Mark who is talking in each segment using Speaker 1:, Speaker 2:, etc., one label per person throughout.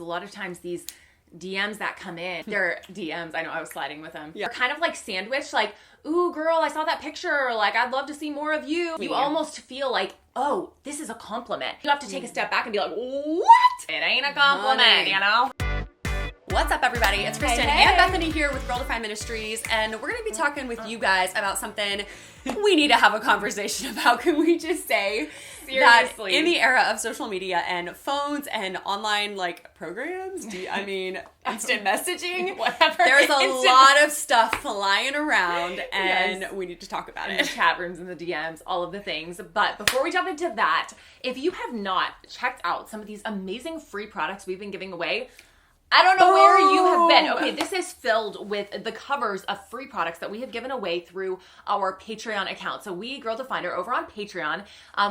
Speaker 1: A lot of times these DMs that come in, they're DMs, I know I was sliding with them. Yeah. They're kind of like sandwiched, like, ooh, girl, I saw that picture. Like, I'd love to see more of you. You almost feel like, oh, this is a compliment. You have to take a step back and be like, what? It ain't a compliment, you know?
Speaker 2: What's up, everybody? It's Kristen and Bethany here with Girl Defined Ministries, and we're going to be talking with you guys about something we need to have a conversation about. Can we just say that in the era of social media and phones and online, like, programs, instant messaging, whatever, there's a lot of stuff flying around, and we need to talk about it.
Speaker 1: In the chat rooms and the DMs, all of the things. But before we jump into that, if you have not checked out some of these amazing free products we've been giving away, I don't know where you have been. Okay, this is filled with the covers of free products that we have given away through our Patreon account. So we, Girl Defined, are over on Patreon,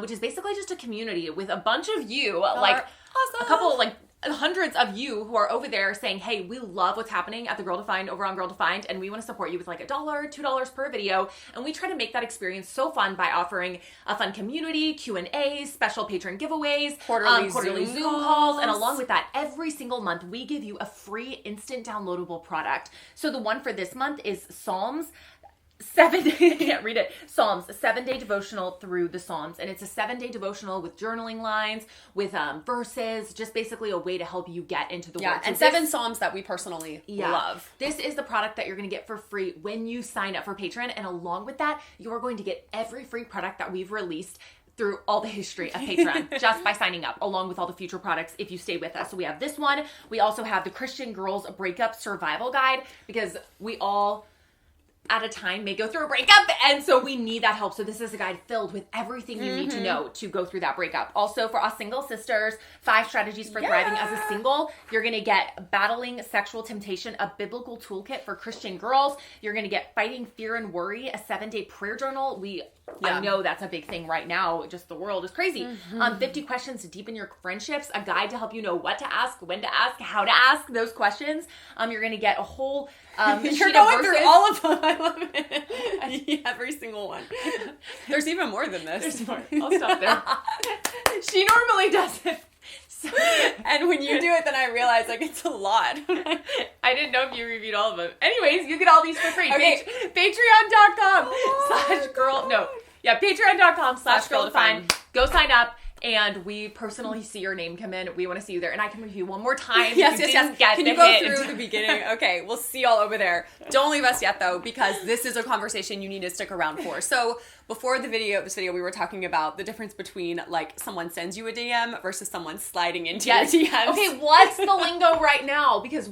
Speaker 1: which is basically just a community with a bunch of you, like awesome. A couple, like hundreds of you who are over there saying, hey, we love what's happening at the Girl Defined over on Girl Defined, and we want to support you with like $1, $2 per video. And we try to make that experience so fun by offering a fun community, Q&As, special patron giveaways, quarterly Zoom calls. And along with that, every single month, we give you a free instant downloadable product. So the one for this month is Psalms 7-day, I can't read it. Psalms, a 7-day devotional through the Psalms. And it's a 7-day devotional with journaling lines, with verses, just basically a way to help you get into the Word.
Speaker 2: So and 7 Psalms that we personally love.
Speaker 1: This is the product that you're going to get for free when you sign up for Patreon. And along with that, you're going to get every free product that we've released through all the history of Patreon just by signing up, along with all the future products if you stay with us. So we have this one. We also have the Christian Girls Breakup Survival Guide, because we all at a time may go through a breakup, and so we need that help. So this is a guide filled with everything you need to know to go through that breakup. Also, for us single sisters, 5 strategies for thriving as a single. You're going to get Battling Sexual Temptation, a biblical toolkit for Christian girls. You're going to get Fighting Fear and Worry, a 7-day prayer journal. I know that's a big thing right now. Just the world is crazy. 50 questions to deepen your friendships, a guide to help you know what to ask, when to ask, how to ask those questions. You're going to get a whole
Speaker 2: you're going through all of them. I love it. Every single one. There's even more than this.
Speaker 1: There's more. I'll stop there. She normally does it.
Speaker 2: So, and when you do it, then I realize, like, it's a lot.
Speaker 1: I didn't know if you reviewed all of them. Anyways, you get all these for free. Okay. Patreon.com/girldefined. Go sign up. And we personally see your name come in. We want to see you there. And I can review one more time.
Speaker 2: Yes. Can you go through the beginning? Okay, we'll see y'all over there. Don't leave us yet, though, because this is a conversation you need to stick around for. So before this video, we were talking about the difference between, like, someone sends you a DM versus someone sliding into your DMs.
Speaker 1: Okay, what's the lingo right now? Because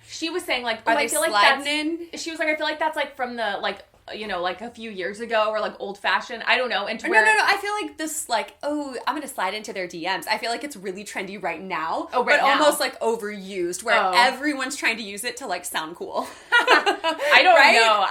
Speaker 1: she was saying, like,
Speaker 2: I feel like that's in?
Speaker 1: She was like, I feel like that's, like, from the, like, you know, like a few years ago, or like old fashioned. I don't know. And
Speaker 2: no. I feel like this, like, oh, I'm gonna slide into their DMs. I feel like it's really trendy right now, but almost like overused, where everyone's trying to use it to, like, sound cool.
Speaker 1: I don't know.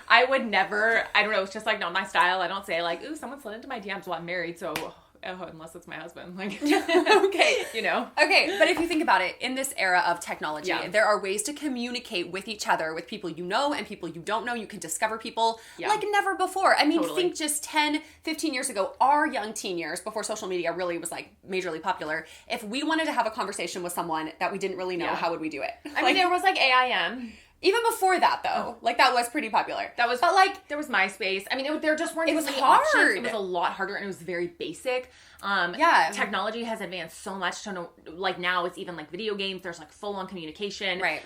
Speaker 1: I would never. I don't know. It's just like not my style. I don't say like, ooh, someone slid into my DMs. Well, I'm married, so. Oh, unless it's my husband. Like,
Speaker 2: okay.
Speaker 1: You know.
Speaker 2: Okay, but if you think about it, in this era of technology, there are ways to communicate with each other, with people you know and people you don't know. You can discover people like never before. I mean, think just 10, 15 years ago, our young teen years, before social media really was, like, majorly popular, if we wanted to have a conversation with someone that we didn't really know, how would we do it?
Speaker 1: I mean, there was, like, AIM.
Speaker 2: Even before that, though, like, that was pretty popular.
Speaker 1: But, like, there was MySpace. I mean, there just weren't.
Speaker 2: It was hard.
Speaker 1: Options. It was a lot harder, and it was very basic. Technology has advanced so much to know. Like, now it's even like video games. There's like full on communication.
Speaker 2: Right.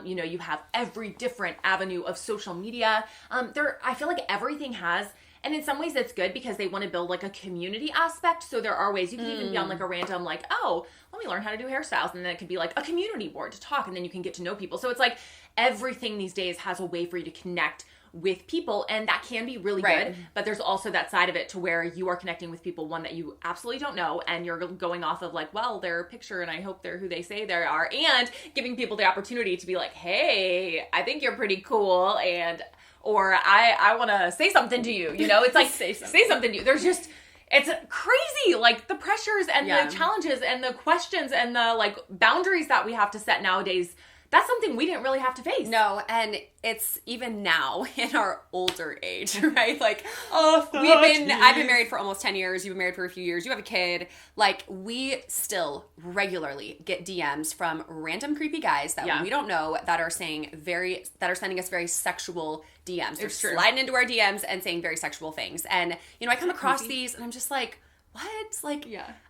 Speaker 1: You know, you have every different avenue of social media. I feel like everything has. And in some ways that's good because they want to build like a community aspect. So there are ways you can even be on like a random like, oh, let me learn how to do hairstyles. And then it could be like a community board to talk, and then you can get to know people. So it's like everything these days has a way for you to connect with people, and that can be really good. But there's also that side of it to where you are connecting with people, one that you absolutely don't know, and you're going off of like, well, their picture and I hope they're who they say they are, and giving people the opportunity to be like, hey, I think you're pretty cool, and or I want to say something to you, you know? It's like, say something to you. There's just, it's crazy, like, the pressures and the challenges and the questions and the, like, boundaries that we have to set nowadays that's something we didn't really have to face.
Speaker 2: No, and it's even now in our older age, right? Like,
Speaker 1: I've
Speaker 2: been married for almost 10 years. You've been married for a few years. You have a kid. Like, we still regularly get DMs from random creepy guys that we don't know that are sending us very sexual DMs. They're sliding into our DMs and saying very sexual things. And, I come across these and I'm just like, what? Like,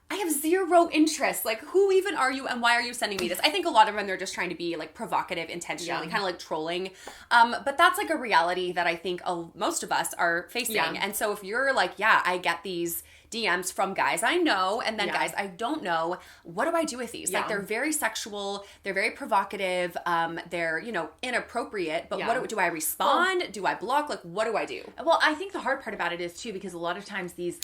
Speaker 2: I have zero interest. Like, who even are you and why are you sending me this? I think a lot of them, they're just trying to be, like, provocative intentionally, kind of like trolling. But that's, like, a reality that I think most of us are facing. Yeah. And so if you're like, I get these DMs from guys I know and then guys I don't know, what do I do with these? Like, they're very sexual, they're very provocative, they're, inappropriate, but what do I respond? Do I block? Like, what do I do?
Speaker 1: Well, I think the hard part about it is, too, because a lot of times these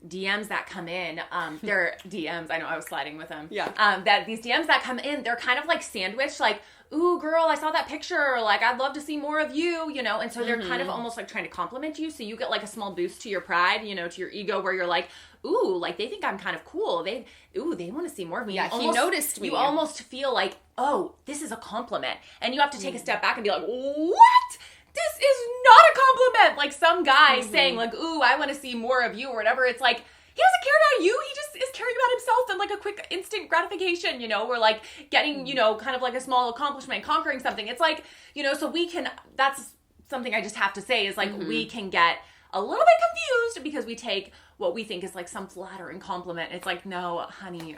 Speaker 1: DMs that come in, they're DMs, I know I was sliding with them. Yeah. That these DMs that come in, they're kind of like sandwiched, like, ooh, girl, I saw that picture, like, I'd love to see more of you, and so they're kind of almost like trying to compliment you, so you get like a small boost to your pride, to your ego, where you're like, ooh, like, they think I'm kind of cool, they want to see more of me.
Speaker 2: Yeah, he noticed me.
Speaker 1: You almost feel like, oh, this is a compliment, and you have to take a step back and be like, what? This is not a compliment. Like, some guy saying, like, ooh, I want to see more of you or whatever. It's like, he doesn't care about you. He just is caring about himself and, like, a quick instant gratification, or, like, getting, kind of like a small accomplishment, conquering something. It's like, so that's something I just have to say is, like, we can get a little bit confused because we take what we think is, like, some flattering compliment. It's like, no, honey,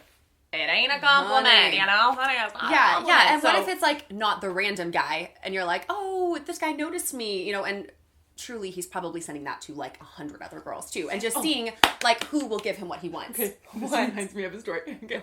Speaker 1: it ain't a compliment, Honey, it's not a compliment.
Speaker 2: Yeah. And what if it's, like, not the random guy and you're like, oh, this guy noticed me, and truly he's probably sending that to, like, 100 other girls, too. And just seeing, like, who will give him what he wants.
Speaker 1: Okay. This reminds me of a story. Okay.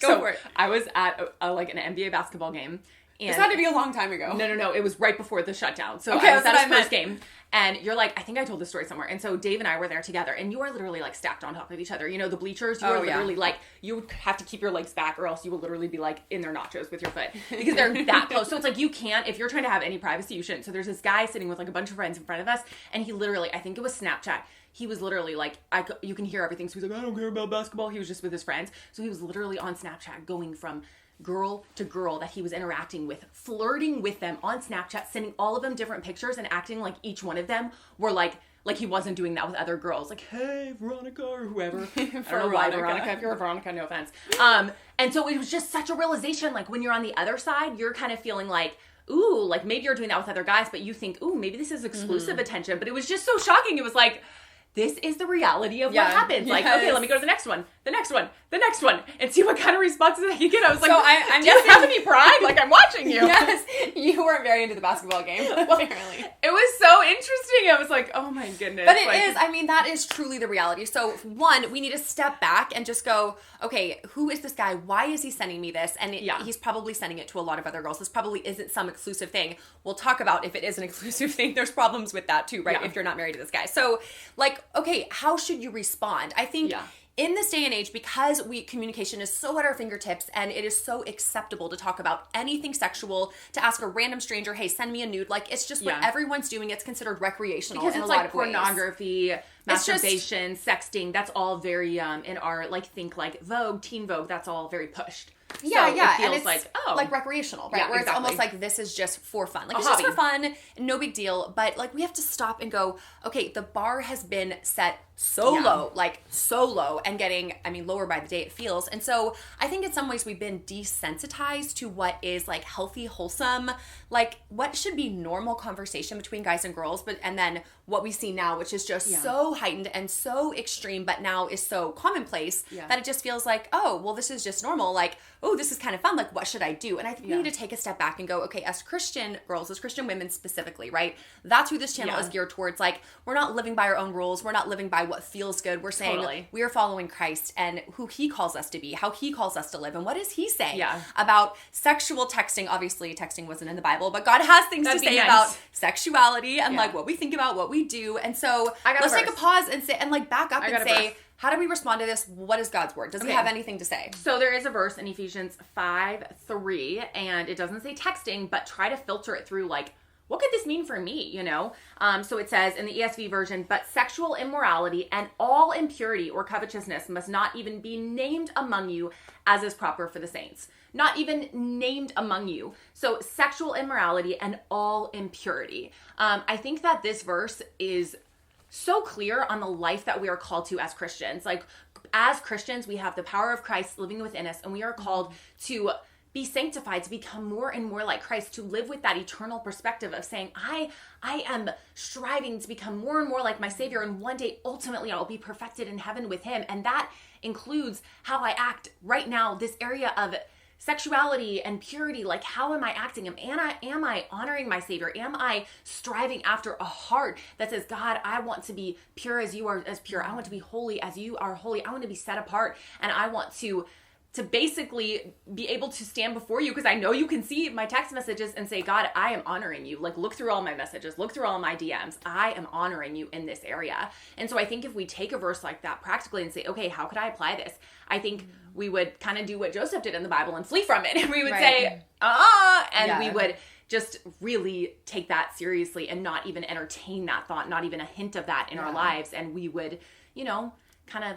Speaker 1: Go for it. I was at, like, an NBA basketball game. And
Speaker 2: this had to be a long time ago.
Speaker 1: No. It was right before the shutdown. So I was at his first game. And you're like, I think I told this story somewhere. And so Dave and I were there together. And you are literally, like, stacked on top of each other. The bleachers, you are literally, like, you would have to keep your legs back or else you will literally be, like, in their nachos with your foot. Because they're that close. So it's like, you can't, if you're trying to have any privacy, you shouldn't. So there's this guy sitting with, like, a bunch of friends in front of us. And he literally, I think it was Snapchat. He was literally like, you can hear everything. So he's like, I don't care about basketball. He was just with his friends. So he was literally on Snapchat going from girl to girl that he was interacting with, flirting with them on Snapchat, sending all of them different pictures and acting like each one of them were like he wasn't doing that with other girls. Like, hey, Veronica or whoever. I don't know why Veronica. If you're a Veronica, no offense. And so it was just such a realization, like, when you're on the other side, you're kind of feeling like, ooh, like, maybe you're doing that with other guys, but you think, ooh, maybe this is exclusive attention. But it was just so shocking. It was like, this is the reality of what happens. Like, okay, let me go to the next one, and see what kind of responses I can get. I was like, so I'm do you have any pride? Like, I'm watching you.
Speaker 2: Yes, you weren't very into the basketball game, apparently.
Speaker 1: It was so interesting. I was like, oh my goodness.
Speaker 2: But it is, I mean, that is truly the reality. So, one, we need to step back and just go, okay, who is this guy? Why is he sending me this? And he's probably sending it to a lot of other girls. This probably isn't some exclusive thing. We'll talk about if it is an exclusive thing. There's problems with that too, right? If you're not married to this guy. So, like, okay, how should you respond? I think in this day and age, because communication is so at our fingertips and it is so acceptable to talk about anything sexual, to ask a random stranger, hey, send me a nude, like, it's just what everyone's doing. It's considered recreational because in a lot of ways.
Speaker 1: Pornography, masturbation, sexting, that's all very, in our, like, think like Vogue, Teen Vogue, that's all very pushed.
Speaker 2: Yeah,
Speaker 1: so it feels
Speaker 2: and it's
Speaker 1: like
Speaker 2: recreational, right? Where it's almost like this is just for fun. Like, it's just for fun, no big deal. But, like, we have to stop and go, okay, the bar has been set so low, like, so low, and getting, I mean, lower by the day it feels. And so I think in some ways we've been desensitized to what is, like, healthy, wholesome, like, what should be normal conversation between guys and girls, and then what we see now, which is just so heightened and so extreme, but now is so commonplace that it just feels like, oh, well, this is just normal. Like, oh, this is kind of fun. Like, what should I do? And I think we need to take a step back and go, okay, as Christian girls, as Christian women specifically, right? That's who this channel is geared towards. Like, we're not living by our own rules. We're not living by what feels good. We're saying we are following Christ and who he calls us to be, how he calls us to live. And what does he say about sexual texting? Obviously, texting wasn't in the Bible, but God has things to say about sexuality and like what we think about, what we do. And so let's take a pause and say, and like back up and say, how do we respond to this? What is God's word? Does he have anything to say?
Speaker 1: So there is a verse in Ephesians 5:3, and it doesn't say texting, but try to filter it through like what could this mean for me, you know? So it says in the ESV version, but sexual immorality and all impurity or covetousness must not even be named among you as is proper for the saints. Not even named among you. So sexual immorality and all impurity. I think that this verse is so clear on the life that we are called to as Christians. Like, as Christians, we have the power of Christ living within us, and we are called to be sanctified, to become more and more like Christ, to live with that eternal perspective of saying, I am striving to become more and more like my Savior, and one day, ultimately, I'll be perfected in heaven with him. And that includes how I act right now, this area of sexuality and purity. Like, how am I acting? Am I honoring my Savior? Am I striving after a heart that says, God, I want to be pure as you are as pure. I want to be holy as you are holy. I want to be set apart, and I want to basically be able to stand before you, because I know you can see my text messages and say, God, I am honoring you. Like, look through all my messages, look through all my DMs. I am honoring you in this area. And so I think if we take a verse like that practically and say, okay, how could I apply this? I think we would kind of do what Joseph did in the Bible and flee from it. And we would say, we would just really take that seriously and not even entertain that thought, not even a hint of that in our lives. And we would, kind of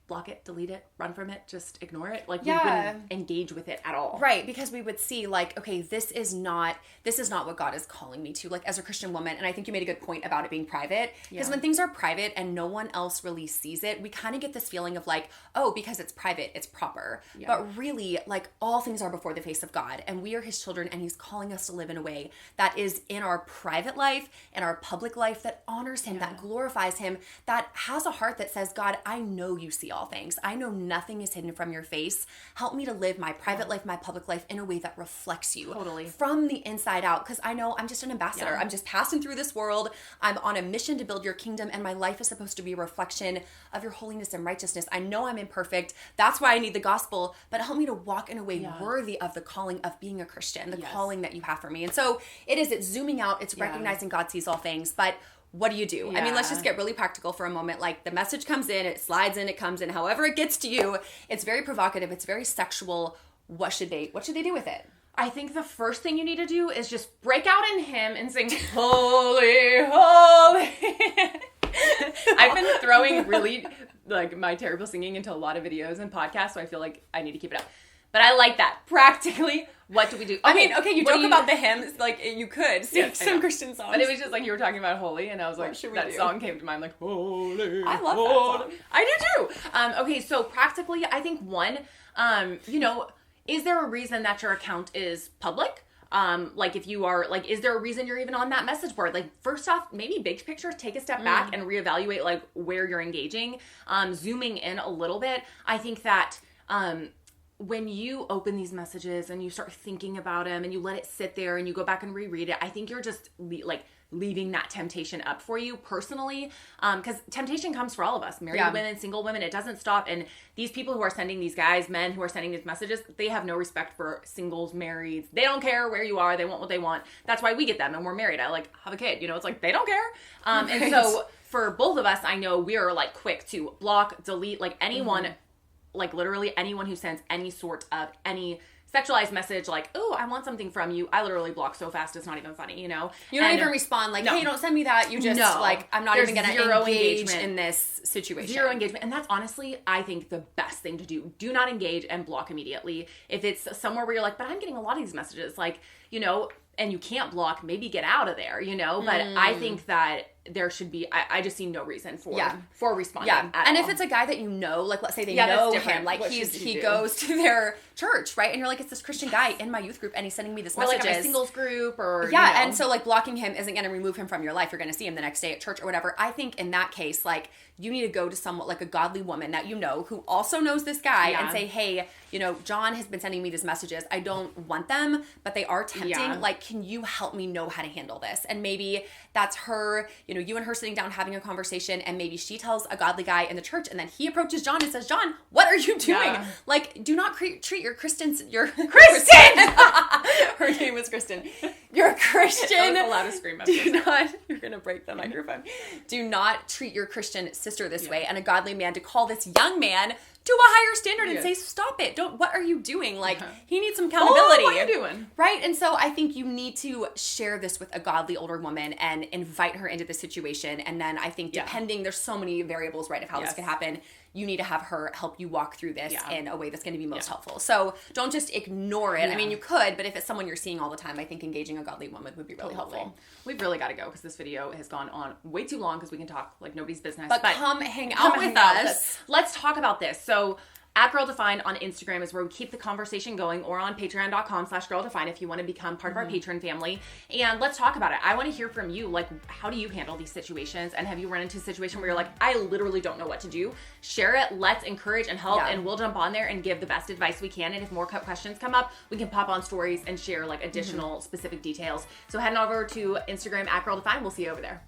Speaker 1: block it, delete it, run from it, just ignore it. Like, we wouldn't engage with it at all.
Speaker 2: Right, because we would see, like, okay, this is not what God is calling me to, like, as a Christian woman. And I think you made a good point about it being private. Because when things are private and no one else really sees it, we kind of get this feeling of like, oh, because it's private, it's proper. Yeah. But really, like, all things are before the face of God, and we are his children, and he's calling us to live in a way that is in our private life and our public life that honors him, that glorifies him, that has a heart that says, God, I know you see all things. I know nothing is hidden from your face. Help me to live my private life, my public life in a way that reflects you from the inside out, because I know I'm just an ambassador. I'm just passing through this world. I'm on a mission to build your kingdom, and my life is supposed to be a reflection of your holiness and righteousness. I know I'm imperfect. That's why I need the gospel, but help me to walk in a way worthy of the calling of being a Christian, the calling that you have for me. And so it's zooming out, it's recognizing God sees all things, but what do you do? I mean, let's just get really practical for a moment. Like, the message comes in, it slides in, it comes in, however it gets to you. It's very provocative. It's very sexual. What should they do with it?
Speaker 1: I think the first thing you need to do is just break out in hymn and sing, holy, holy. I've been throwing really, like, my terrible singing into a lot of videos and podcasts, so I feel like I need to keep it up. But I like that. Practically, what do we do? Okay,
Speaker 2: I mean, you joke about the hymns, like, you could sing some Christian songs.
Speaker 1: But it was just like, you were talking about holy, and I was like, that song came to mind, like, holy.
Speaker 2: I love that song.
Speaker 1: I do too. Okay, so practically, I think one, is there a reason that your account is public? Like, if you are, like, is there a reason you're even on that message board? Like, first off, maybe big picture, take a step back and reevaluate, like, where you're engaging, zooming in a little bit. I think that, when you open these messages and you start thinking about them and you let it sit there and you go back and reread it, I think you're just leaving that temptation up for you personally. Because temptation comes for all of us, married women, single women, it doesn't stop. And these people who are sending these guys, men who are sending these messages, they have no respect for singles, marrieds. They don't care where you are. They want what they want. That's why we get them and we're married. I have a kid, it's like, they don't care. And so for both of us, I know we are like quick to block, delete, like anyone, like literally anyone who sends any sort of any sexualized message, like, oh, I want something from you. I literally block so fast, it's not even funny,
Speaker 2: You don't even respond like, hey, don't send me that. You just I'm not even going to engage in this situation.
Speaker 1: Zero engagement. And that's honestly, I think, the best thing to do. Do not engage and block immediately. If it's somewhere where you're like, but I'm getting a lot of these messages, like, and you can't block, maybe get out of there, But I think that there should be, I just see no reason for responding.
Speaker 2: Yeah. And if it's a guy that like, let's say they know him, like he goes to their church, right? And you're like, it's this Christian guy in my youth group and he's sending me this messages.
Speaker 1: Or like a singles group or,
Speaker 2: and so like blocking him isn't going to remove him from your life. You're going to see him the next day at church or whatever. I think in that case, like, you need to go to someone like a godly woman that who also knows this guy and say, hey, John has been sending me these messages. I don't want them, but they are tempting. Yeah. Like, can you help me know how to handle this? And maybe that's her, you and her sitting down having a conversation, and maybe she tells a godly guy in the church, and then he approaches John and says, John, what are you doing? Yeah. Like, do not treat your Kristen.
Speaker 1: Kristen!
Speaker 2: Her name was Kristen. You're a Christian.
Speaker 1: That was the loudest scream ever.
Speaker 2: You're going to break the microphone. Do not treat your Christian sister this way, and a godly man to call this young man to a higher standard and say, stop it. What are you doing? Like, he needs some accountability.
Speaker 1: What are you doing?
Speaker 2: Right? And so I think you need to share this with a godly older woman and invite her into the situation. And then I think depending, there's so many variables, right, of how this could happen. You need to have her help you walk through this in a way that's going to be most helpful. So don't just ignore it. I mean, you could, but if it's someone you're seeing all the time, I think engaging a godly woman would be really helpful.
Speaker 1: We've really got to go because this video has gone on way too long because we can talk like nobody's business.
Speaker 2: But come hang out with us.
Speaker 1: Let's talk about this. So at Girl Defined on Instagram is where we keep the conversation going, or on patreon.com/girldefined if you want to become part of our patron family. And let's talk about it. I want to hear from you. Like, how do you handle these situations? And have you run into a situation where you're like, I literally don't know what to do? Share it. Let's encourage and help. And we'll jump on there and give the best advice we can. And if more questions come up, we can pop on stories and share like additional specific details. So head on over to Instagram at Girl Defined. We'll see you over there.